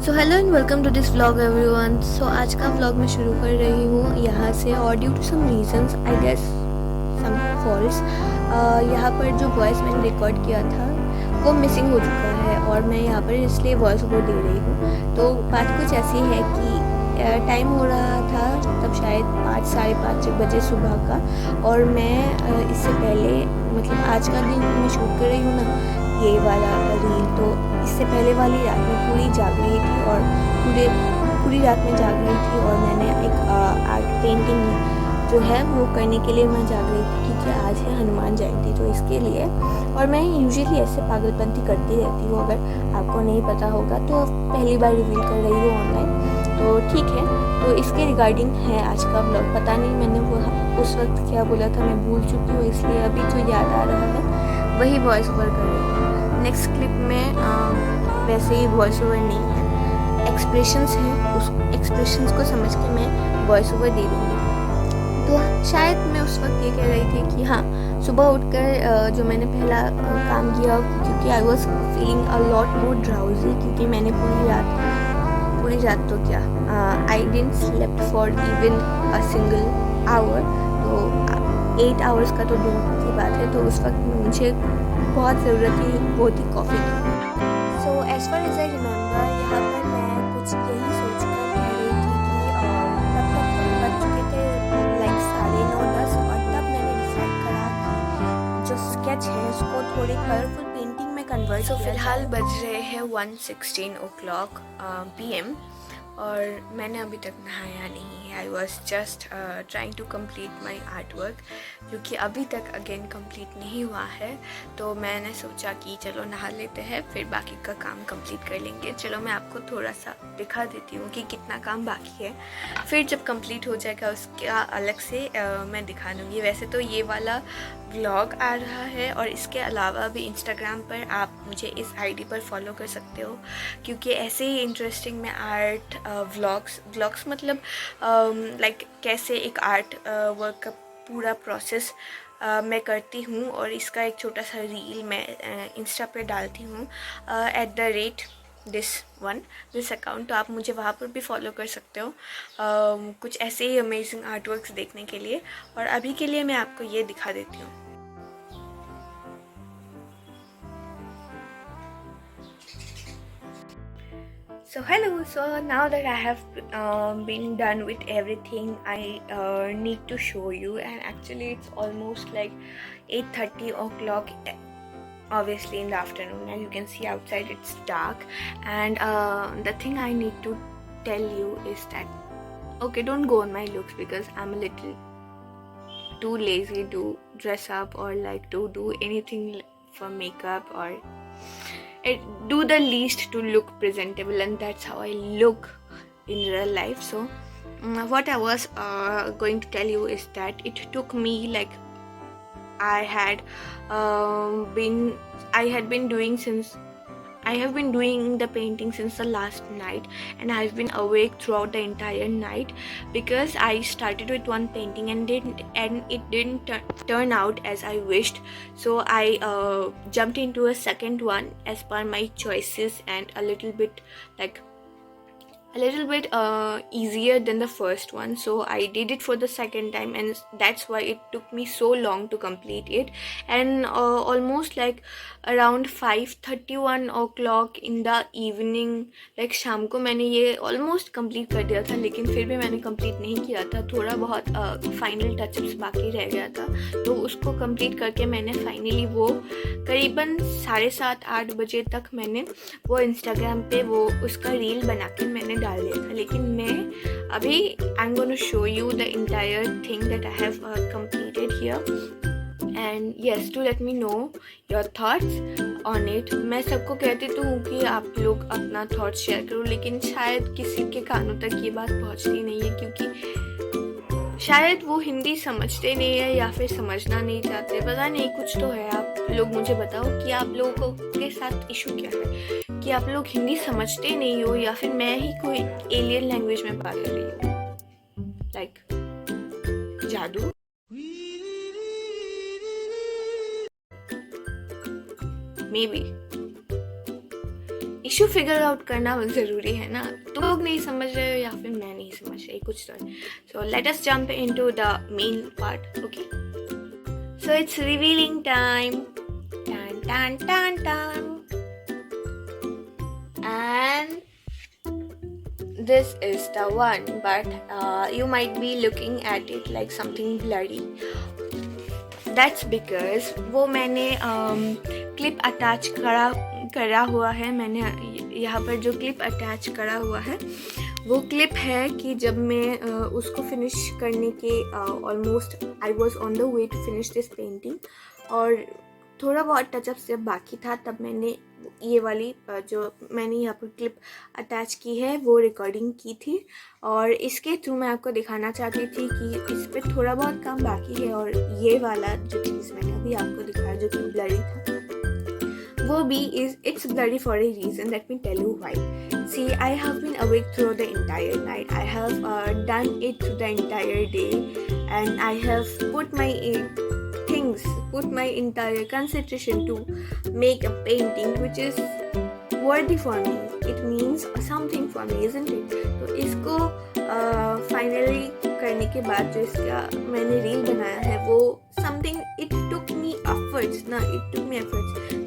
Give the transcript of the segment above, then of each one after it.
So hello and welcome to this vlog everyone. So आज का vlog मैं शुरू कर रही हूँ यहाँ से, और due to some reasons I guess some falls, यहाँ पर जो वॉइस मैंने रिकॉर्ड किया था वो मिसिंग हो चुका है और मैं यहाँ पर इसलिए वॉइस ओवर दे रही हूँ। तो बात कुछ ऐसी है कि टाइम हो रहा था तब शायद 5 साढ़े 5 बजे सुबह का, और मैं इससे पहले मतलब आज का दिन मैं शूट कर रही हूँ ना ये वाला रील, तो इससे पहले वाली रात में पूरी जाग रही थी और पूरी रात में जाग रही थी और मैंने एक आर्ट पेंटिंग जो है वो करने के लिए मैं जाग रही थी क्योंकि आज है हनुमान जयंती, तो इसके लिए। और मैं यूजुअली ऐसे पागलपंती करती रहती हूँ, अगर आपको नहीं पता होगा तो पहली बार रिवील कर रही हूँ ऑनलाइन, तो ठीक है। तो इसके रिगार्डिंग है आज का ब्लॉग। पता नहीं मैंने वो उस वक्त क्या बोला था, मैं भूल चुकी हूँ, इसलिए अभी जो याद आ रहा है वही वॉइस ओवर कर रही हूँ। नेक्स्ट क्लिप में वैसे ही वॉइस ओवर नहीं है, एक्सप्रेशंस हैं, उस एक्सप्रेशंस को समझ के मैं वॉइस ओवर दे दूँगी। तो शायद मैं उस वक्त ये कह रही थी कि हाँ, सुबह उठकर जो मैंने पहला काम किया, क्योंकि I was feeling a lot more drowsy, क्योंकि मैंने पूरी रात तो क्या, I didn't slept for even a single hour, तो 8 आवर्स का तो दूर की बात है। तो उस वक्त मुझे बहुत ज़रूरत थी वो थी कॉफ़ी की। So as far as I remember, यहाँ पर मैं कुछ यही सोच कर कह रही थी कि तब तक बज चुके थे लाइक 9:30 और तब मैंने डिसाइड करा कि जो स्केच है उसको थोड़ी कलरफुल पेंटिंग में कन्वर्ट। सो फिलहाल बज रहे हैं 1:16 o'clock PM और मैंने अभी तक नहाया नहीं है। I was just trying to complete my art work, क्योंकि अभी तक अगेन कंप्लीट नहीं हुआ है, तो मैंने सोचा कि चलो नहा लेते हैं फिर बाकी का काम कंप्लीट कर लेंगे। चलो मैं आपको थोड़ा सा दिखा देती हूँ कि कितना काम बाकी है, फिर जब कंप्लीट हो जाएगा उसका अलग से मैं दिखा दूँगी। वैसे तो ये वाला व्लॉग आ रहा है और इसके अलावा भी इंस्टाग्राम पर आप मुझे इस आईडी पर फॉलो कर सकते हो, क्योंकि ऐसे ही इंटरेस्टिंग मैं आर्ट व्लॉग्स मतलब लाइक कैसे एक आर्ट वर्क का पूरा प्रोसेस मैं करती हूँ, और इसका एक छोटा सा रील मैं इंस्टा पे डालती हूँ @दिस अकाउंट, तो आप मुझे वहाँ पर भी फॉलो कर सकते हो कुछ ऐसे ही अमेजिंग आर्ट वर्क्स देखने के लिए। और अभी के लिए मैं आपको ये दिखा देती हूँ। So hello, so now that I have been done with everything, I need to show you, and actually it's almost like 8:30 o'clock, obviously in the afternoon, and you can see outside it's dark, and the thing I need to tell you is that, okay, don't go on my looks because I'm a little too lazy to dress up or like to do anything for makeup or do the least to look presentable, and that's how I look in real life. So what I was going to tell you is that it took me like I had been doing since I have been doing the painting since the last night, and I've been awake throughout the entire night because I started with one painting and it didn't turn out as I wished. So I jumped into a second one as per my choices, and a little bit easier than the first one. So I did it for the second time, and that's why it took me so long to complete it. And almost like around 5:31 o'clock in the evening, like शाम को मैंने ये almost complete कर दिया था, लेकिन फिर भी मैंने कंप्लीट नहीं किया था, थोड़ा बहुत फाइनल टचअप्स बाकी रह गया था, तो उसको कंप्लीट करके मैंने फाइनली वो करीबन 7:30-8 बजे तक मैंने वो इंस्टाग्राम पे वो उसका रील बना के मैंने डाल दिया था। लेकिन मैं अभी I am gonna show you the entire thing that I have completed here, and yes, to let me know your thoughts on it. मैं सबको कहती तो हूँ कि आप लोग अपना थॉट्स शेयर करो, लेकिन शायद किसी के कानों तक ये बात पहुँचती नहीं है, क्योंकि शायद वो हिंदी समझते नहीं है या फिर समझना नहीं चाहते, पता नहीं, कुछ तो है। आप लोग मुझे बताओ कि आप लोगों के साथ इशू क्या है, कि आप लोग हिंदी समझते नहीं हो या फिर मैं ही कोई एलियन लैंग्वेज में बात कर रही हूँ, लाइक जादू। May be issue figure out करना ज़रूरी है ना, तुम लोग नहीं समझ रहे हो या फिर मैं नहीं समझ रही, कुछ तो। So let us jump into the main part, okay. So it's revealing time, टान टान टान टान, and this is the one, but you might be looking at it like something blurry. That's because वो मैंने क्लिप अटैच करा हुआ है। मैंने यहाँ पर जो क्लिप अटैच करा हुआ है वो क्लिप है कि जब मैं उसको फिनिश करने के almost I was on the way to finish this painting, और थोड़ा बहुत टचअप से बाकी था, तब मैंने ये वाली जो मैंने यहाँ पर क्लिप अटैच की है वो रिकॉर्डिंग की थी, और इसके थ्रू मैं आपको दिखाना चाहती थी कि इस पर थोड़ा बहुत काम बाकी है। और ये वाला जो चीज़ मैंने अभी आपको दिखाया जो कि ब्लरी था, वो भी it's blurry for a reason. Let me tell you why. See, I have been awake through the entire night. I have done it through the entire day, and I have put my entire concentration to make a painting which is worthy for me. It means something for me, isn't it? तो इसको finally करने के बाद जो इसका मैंने reel बनाया है वो something it took me efforts.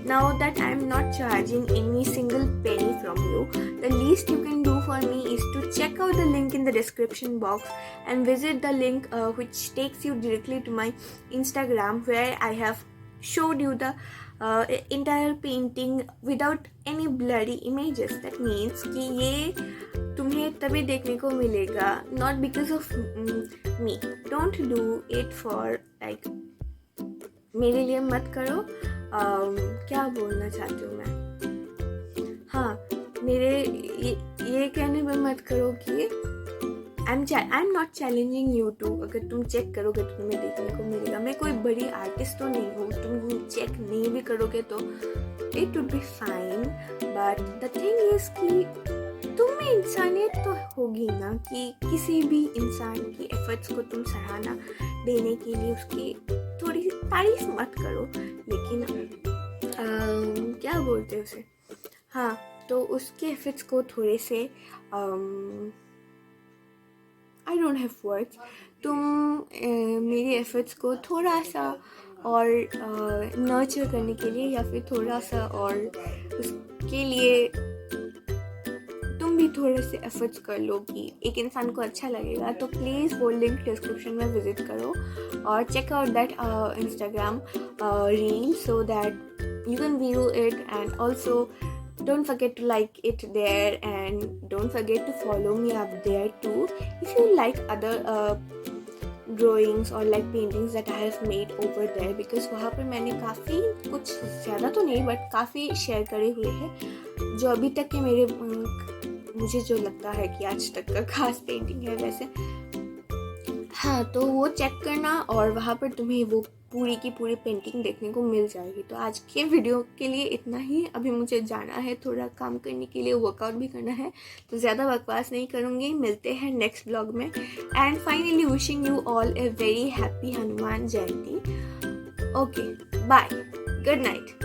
Now that I am not charging any single penny from you, the least you can do for me is to check out the link in the description box and visit the link which takes you directly to my Instagram, where I have showed you the entire painting without any blurry images. That means कि ये तुम्हें तभी देखने को मिलेगा, not because of me. Don't do it for like मेरे लिए मत करो। क्या बोलना चाहती हूँ मैं, हाँ, मेरे ये कहने में मत करो कि I am not challenging you too, अगर तुम चेक करोगे तो तुम्हें देखने को मिलेगा। मैं कोई बड़ी आर्टिस्ट तो नहीं हूँ, तुम चेक नहीं भी करोगे तो it would be fine, but the thing is कि तुम में इंसानियत तो होगी ना, कि किसी भी इंसान की एफर्ट्स को तुम सराहना देने के लिए उसकी थोड़ी सी तारीफ मत करो, लेकिन क्या बोलते हैं उसे, हाँ, तो उसके एफर्ट्स को थोड़े से आई डोंट हैव वर्ड्स, तुम मेरी एफर्ट्स को थोड़ा सा और नर्चर करने के लिए या फिर थोड़ा सा और उसके लिए तुम भी थोड़े से एफर्ट्स कर लो कि एक इंसान को अच्छा लगेगा, तो प्लीज़ वो लिंक डिस्क्रिप्शन में विजिट करो और check out that Instagram reel so that you can view it, and also don't forget to like it there, and don't forget to follow me up there too if you like other drawings or like paintings that I have made over there, because वहाँ पर मैंने काफ़ी, कुछ ज़्यादा तो नहीं but काफ़ी share करे हुए हैं जो अभी तक के मेरे मुझे जो लगता है कि आज तक का खास पेंटिंग है वैसे। हाँ, तो वो चेक करना और वहाँ पर तुम्हें वो पूरी की पूरी पेंटिंग देखने को मिल जाएगी। तो आज के वीडियो के लिए इतना ही। अभी मुझे जाना है थोड़ा काम करने के लिए, वर्कआउट भी करना है, तो ज़्यादा बकवास नहीं करूँगी। मिलते हैं नेक्स्ट ब्लॉग में। And finally wishing you all a very happy Hanuman Jayanti. Okay, bye, good night.